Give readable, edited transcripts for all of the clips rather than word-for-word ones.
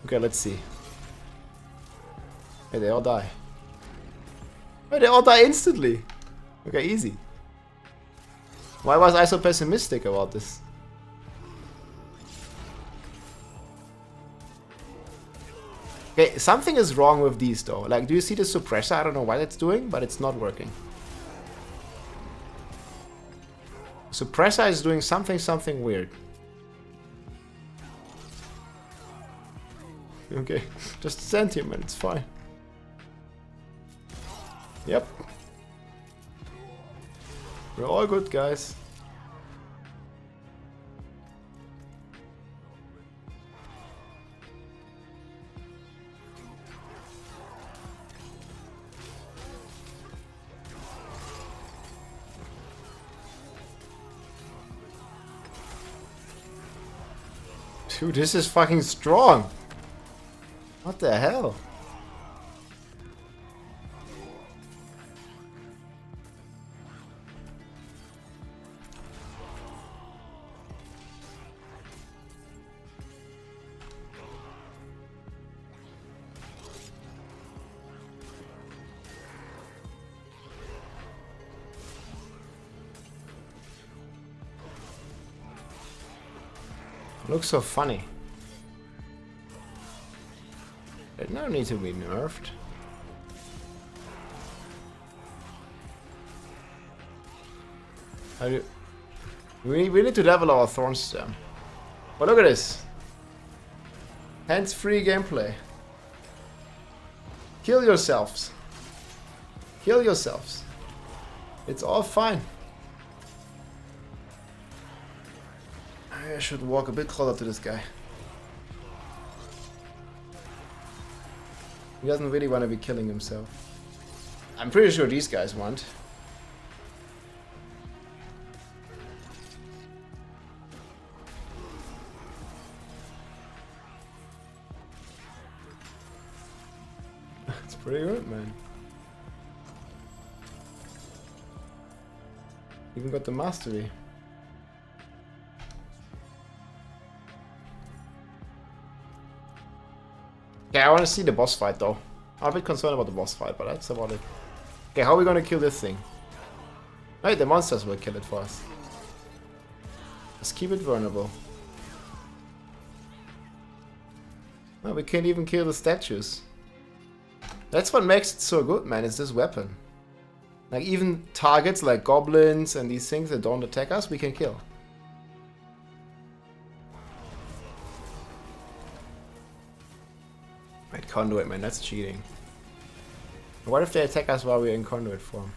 Okay, let's see. Hey, they all die. Hey, they all die instantly. Okay, easy. Why was I so pessimistic about this? Okay, something is wrong with these though. Like, do you see the suppressor? I don't know what it's doing, but it's not working. Suppressor is doing something weird. Okay, just send him and it's fine. Yep. We're all good, guys. Dude, this is fucking strong. What the hell? Looks so funny. It no need to be nerfed. How do we need to level our Thorns stem. But look at this. Hands-free gameplay. Kill yourselves. Kill yourselves. It's all fine. I should walk a bit closer to this guy. He doesn't really want to be killing himself. I'm pretty sure these guys want. It's pretty good, man. Even got the mastery. Okay, I want to see the boss fight though. I'm a bit concerned about the boss fight, but that's about it. Okay, how are we gonna kill this thing? Right, the monsters will kill it for us. Let's keep it vulnerable. Oh, we can't even kill the statues. That's what makes it so good, man, is this weapon. Like, even targets like goblins and these things that don't attack us, we can kill. Right, conduit, man, that's cheating. What if they attack us while we're in conduit form?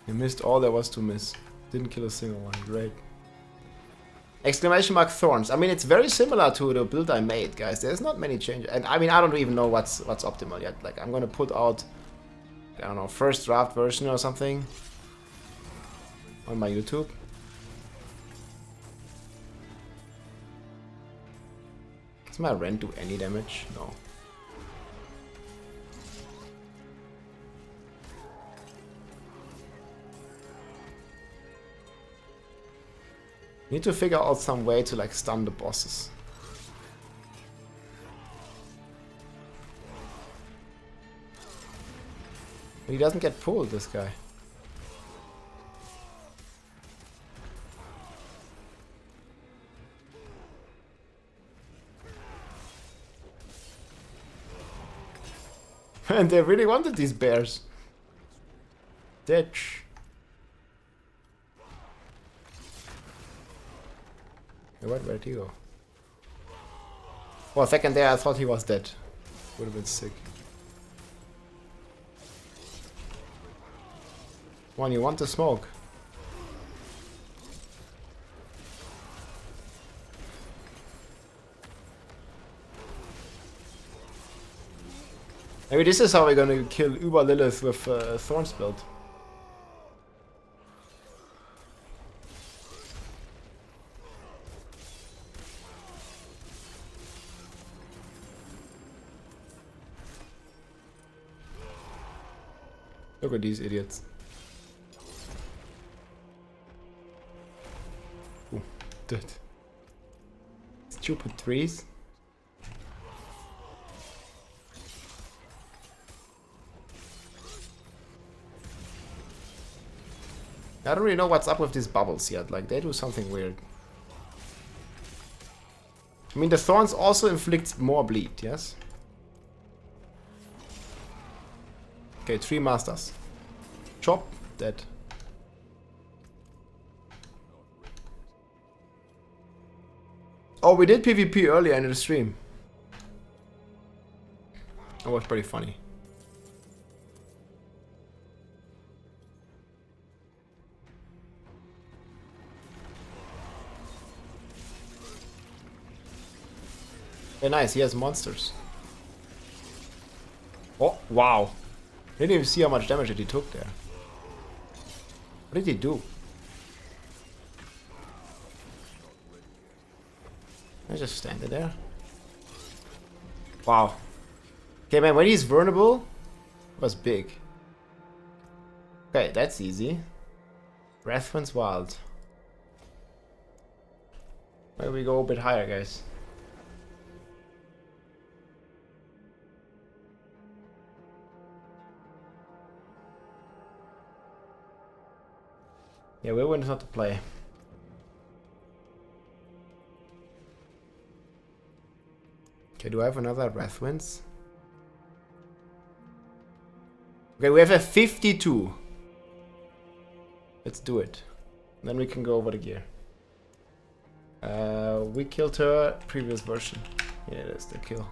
You missed all there was to miss. Didn't kill a single one. Great. Exclamation mark Thorns. I mean, it's very similar to the build I made, guys. There's not many changes. And I mean, I don't even know what's optimal yet. Like, I'm gonna put out, I don't know, first draft version or something on my YouTube. Does my rend do any damage? No. Need to figure out some way to like stun the bosses. He doesn't get pulled, this guy. And they really wanted these bears. Ditch. Where'd he go? For a second there I thought he was dead. Would have been sick. One, you want the smoke? Maybe this is how we're gonna kill Uber Lilith with Thorns Build. Look at these idiots. stupid. Stupid trees. I don't really know what's up with these bubbles yet. Like, they do something weird. I mean, the Thorns also inflicts more bleed, yes? Okay, 3 masters. Chop, dead. Oh, we did PvP earlier in the stream. That was pretty funny. Very nice, he has monsters. Oh, wow. Didn't even see how much damage that he took there. What did he do? I just stand there. Wow. Okay, man, when he's vulnerable, it was big. Okay, that's easy. Wrathwind's Wild. Maybe we go a bit higher, guys. Yeah, Whirlwind is not to play. Okay, do I have another Wrathwinds? Okay, we have a 52. Let's do it. Then we can go over the gear. We killed her previous version. Yeah, that's the kill.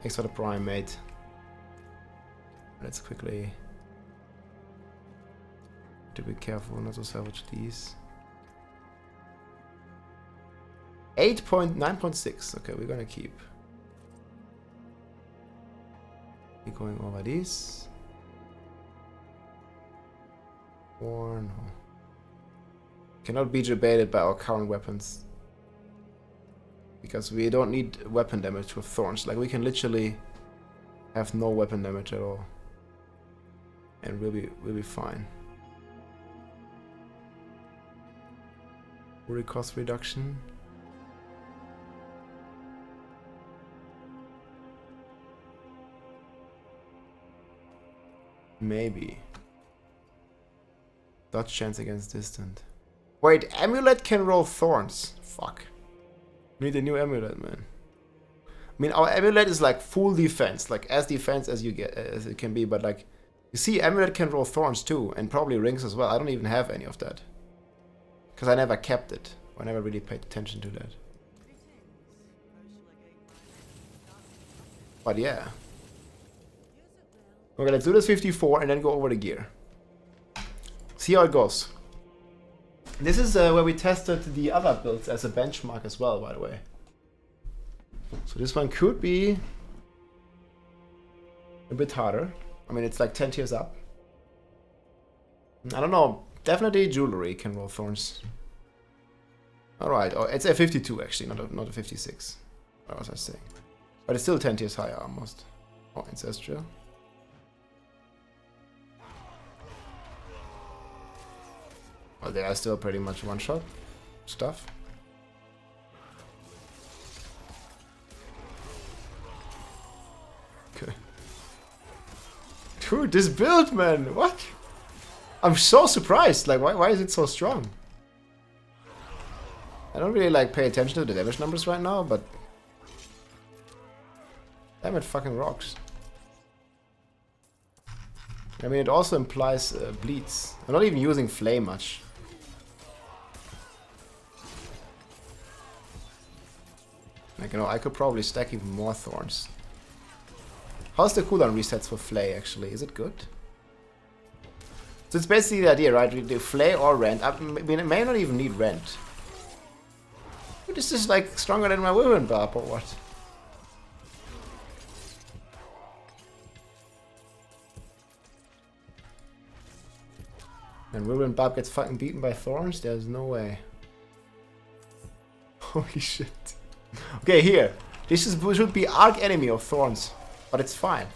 Thanks for the prime, mate. Let's quickly... to be careful not to salvage these. 9.6. Okay, we're gonna keep. We're going over these. Or no. Cannot be debated by our current weapons. Because we don't need weapon damage with Thorns. Like, we can literally have no weapon damage at all. And we'll be fine. Worry cost reduction. Maybe. Dodge chance against distant. Wait, amulet can roll Thorns. Fuck. We need a new amulet, man. I mean, our amulet is like full defense, like as defense as you get, as it can be. But like, you see, amulet can roll Thorns too, and probably rings as well. I don't even have any of that. Because I never kept it. I never really paid attention to that. But yeah. Okay, let's do this 54 and then go over the gear. See how it goes. This is where we tested the other builds as a benchmark as well, by the way. So this one could be a bit harder. I mean, it's like 10 tiers up. I don't know. Definitely jewelry can roll Thorns. Alright, oh, it's a 52 actually, not a 56. What was I saying? But it's still 10 tiers higher almost. Oh, Ancestral. Well, they are still pretty much one-shot stuff. Okay. Dude, this build, man, what? I'm so surprised. Like, why is it so strong? I don't really like pay attention to the damage numbers right now, but damn, it fucking rocks. I mean, it also implies bleeds. I'm not even using flame much. Like, you know, I could probably stack even more Thorns. How's the cooldown resets for Flay, actually? Is it good? So it's basically the idea, right? We do Flay or Rend. I mean, it may not even need Rend. But this is like stronger than my Women Barb or what? And Women Barb gets fucking beaten by Thorns? There's no way. Holy shit. Okay, here. This should be arch enemy of Thorns. But it's fine.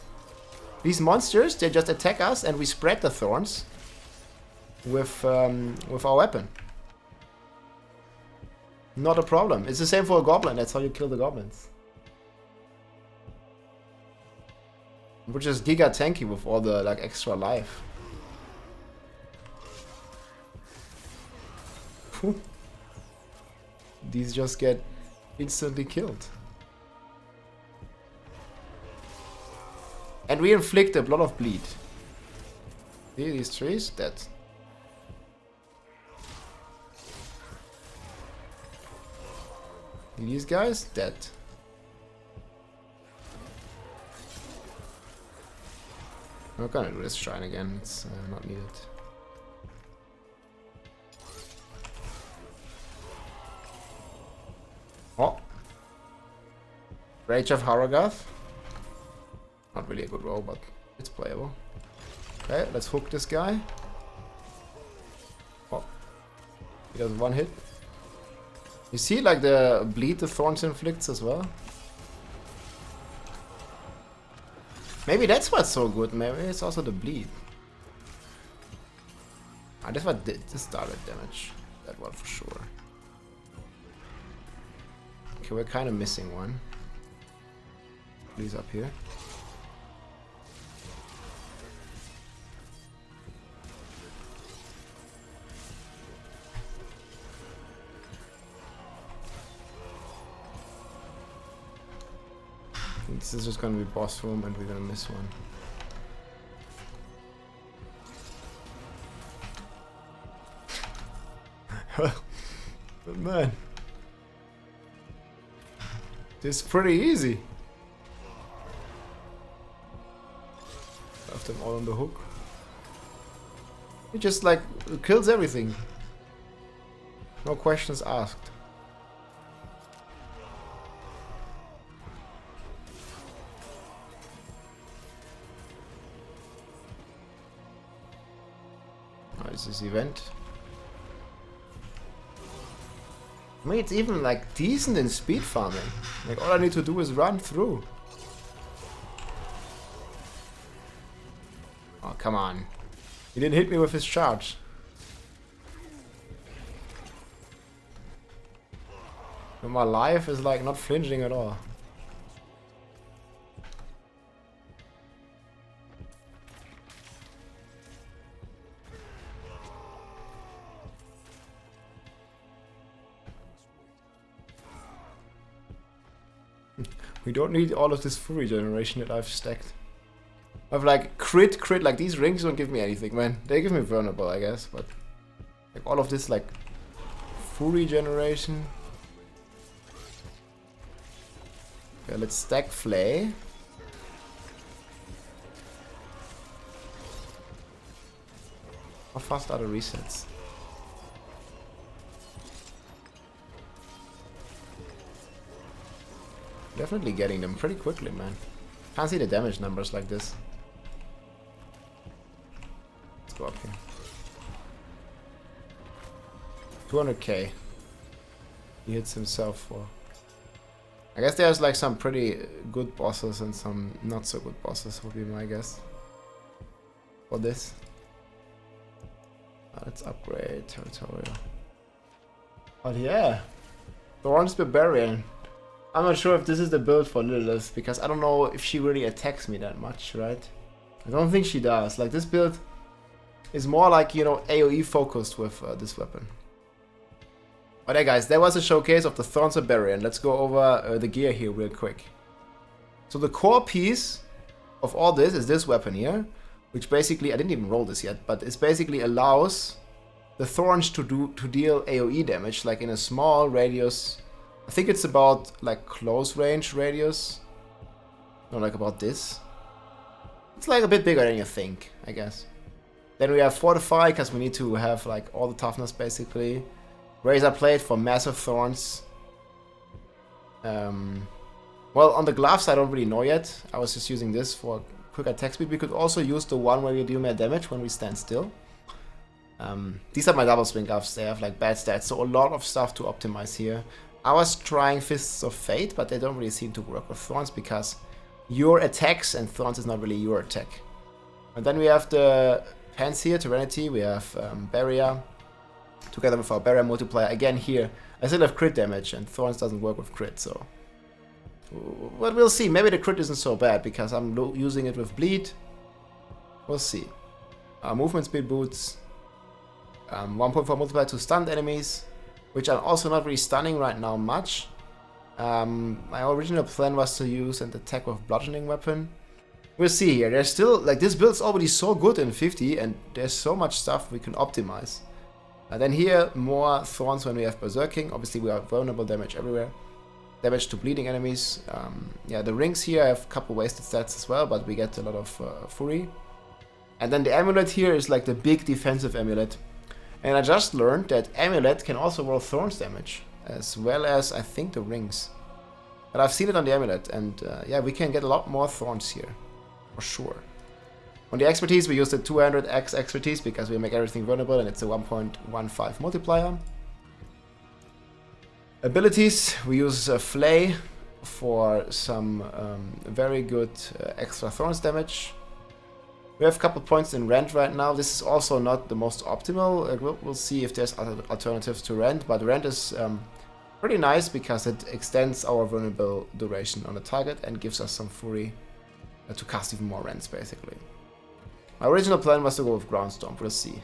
These monsters, they just attack us and we spread the Thorns with our weapon. Not a problem. It's the same for a goblin. That's how you kill the goblins. Which is giga tanky with all the like extra life. These just get instantly killed. And we inflict a lot of bleed. See these trees? Dead. These guys? Dead. I'm not gonna do this shrine again, it's not needed. Oh! Rage of Haragath. Not really a good roll, but it's playable. Okay, let's hook this guy. Oh. He does one hit. You see like the bleed the Thorns inflicts as well? Maybe that's what's so good, maybe it's also the bleed. Ah, that's what did this direct damage. That one for sure. Okay, we're kind of missing one. Please up here. This is just gonna be boss room and we're gonna miss one. But man, this is pretty easy. Left them all on the hook. It just like kills everything. No questions asked. This event. I mean, it's even like decent in speed farming. Like all I need to do is run through. Oh, come on. He didn't hit me with his charge. And my life is like not flinching at all. We don't need all of this fury generation that I've stacked. I have like crit, like these rings don't give me anything, man. They give me vulnerable, I guess, but like all of this like fury generation. Okay, let's stack Flay. How fast are the resets? Definitely getting them pretty quickly, man. Can't see the damage numbers like this. Let's go up here. 200k. He hits himself for. I guess there's like some pretty good bosses and some not so good bosses would be my guess. For this. Let's upgrade territorial. But yeah. Thorns Barbarian. I'm not sure if this is the build for Lilith, because I don't know if she really attacks me that much, right? I don't think she does. Like, this build is more like, you know, AoE focused with this weapon. But yeah, guys, that was a showcase of the Thorns Barbarian. Let's go over the gear here real quick. So the core piece of all this is this weapon here, which basically, I didn't even roll this yet, but it basically allows the Thorns to deal AoE damage, like in a small radius. I think it's about like close range radius. No, like about this. It's like a bit bigger than you think, I guess. Then we have Fortify, because we need to have like all the toughness basically. Razor Plate for massive thorns. Well, on the gloves I don't really know yet. I was just using this for quick attack speed. We could also use the one where we deal more damage when we stand still. These are my double swing gloves. They have like bad stats, so a lot of stuff to optimize here. I was trying Fists of Fate, but they don't really seem to work with Thorns because your attacks and Thorns is not really your attack. And then we have the pants here, Serenity, we have Barrier. together with our barrier multiplier. Again here, I still have crit damage and Thorns doesn't work with crit, so... But we'll see, maybe the crit isn't so bad because I'm using it with bleed. We'll see. Movement speed boots. 1.4 multiplier to stunned enemies, which I'm also not really stunning right now much. My original plan was to use an attack with bludgeoning weapon. We'll see here. There's still, like, this build's already so good in 50 and there's so much stuff we can optimize. And then here, more Thorns when we have Berserking. Obviously we have vulnerable damage everywhere. Damage to bleeding enemies. Yeah, the rings here have a couple wasted stats as well, but we get a lot of Fury. And then the amulet here is like the big defensive amulet. And I just learned that amulet can also roll Thorns damage, as well as, I think, the rings. But I've seen it on the amulet, and yeah, we can get a lot more Thorns here, for sure. On the expertise, we use the 200x expertise, because we make everything vulnerable, and it's a 1.15 multiplier. Abilities, we use Flay for some very good extra Thorns damage. We have a couple points in Rend right now. This is also not the most optimal. We'll see if there's other alternatives to Rend, but Rend is pretty nice because it extends our vulnerable duration on the target and gives us some Fury to cast even more Rends, basically. My original plan was to go with Ground Stomp. We'll see.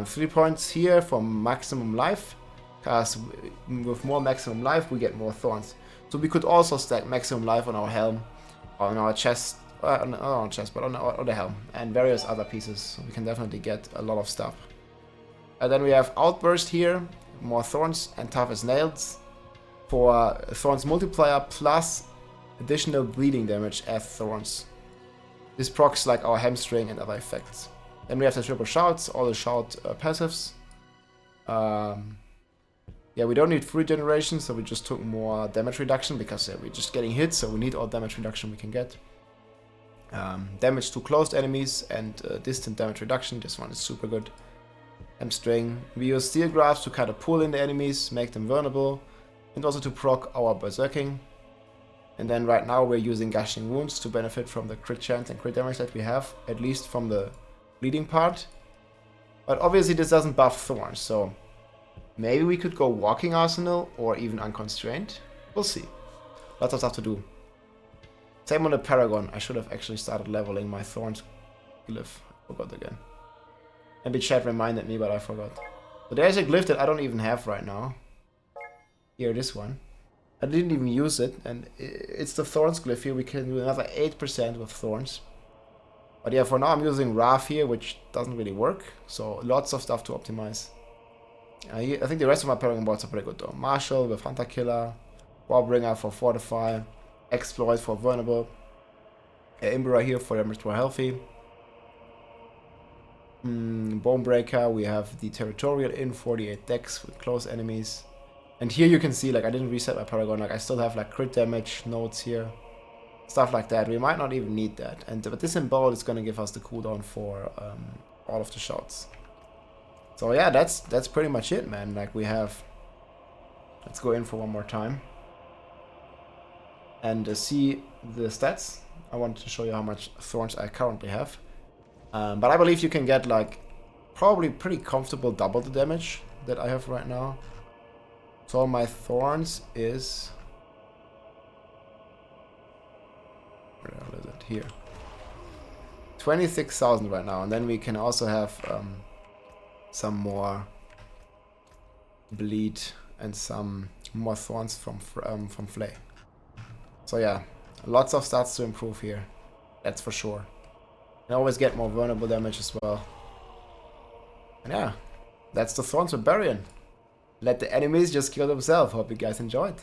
3 points here for maximum life, because with more maximum life we get more Thorns. So we could also stack maximum life on our helm, on our chest. Not on our chest, but on the helm, and various other pieces, so we can definitely get a lot of stuff. And then we have Outburst here, more Thorns, and Tough as Nails for Thorns multiplier plus additional bleeding damage as Thorns. This procs like our hamstring and other effects. Then we have the triple shouts, all the shout passives. Yeah, we don't need free generation, so we just took more damage reduction because we're just getting hit, so we need all damage reduction we can get. Damage to closed enemies and distant damage reduction. This one is super good. Hamstring. We use Steel Grafts to kind of pull in the enemies, make them vulnerable, and also to proc our Berserking. And then right now we're using Gushing Wounds to benefit from the crit chance and crit damage that we have, at least from the bleeding part. But obviously this doesn't buff Thorns, so maybe we could go Walking Arsenal or even Unconstrained. We'll see. Lots of stuff to do. Same on the Paragon. I should have actually started leveling my Thorns glyph. I forgot again. Maybe chat reminded me, but I forgot. So there's a glyph that I don't even have right now. Here, this one. I didn't even use it, and it's the Thorns glyph here. We can do another 8% with Thorns. But yeah, for now I'm using Wrath here, which doesn't really work. So lots of stuff to optimize. I think the rest of my Paragon boards are pretty good though. Marshall with Hunter Killer. Warbringer for Fortify. Exploit for vulnerable. Imbra here for damage to healthy. Bonebreaker, we have the Territorial in 48 decks with close enemies. And here you can see, like, I didn't reset my Paragon, like I still have like crit damage nodes here. Stuff like that. We might not even need that. But this Embowel is gonna give us the cooldown for all of the shots. So yeah, that's pretty much it, man. Like we have, let's go in for one more time. And see the stats. I wanted to show you how much Thorns I currently have. But I believe you can get like probably pretty comfortable double the damage that I have right now. So my Thorns is... where is it? Here. 26,000 right now. And then we can also have some more bleed and some more Thorns from Flay. So yeah, lots of stats to improve here, that's for sure. And always get more vulnerable damage as well. And yeah, that's the Thorns Barbarian. Let the enemies just kill themselves. Hope you guys enjoyed.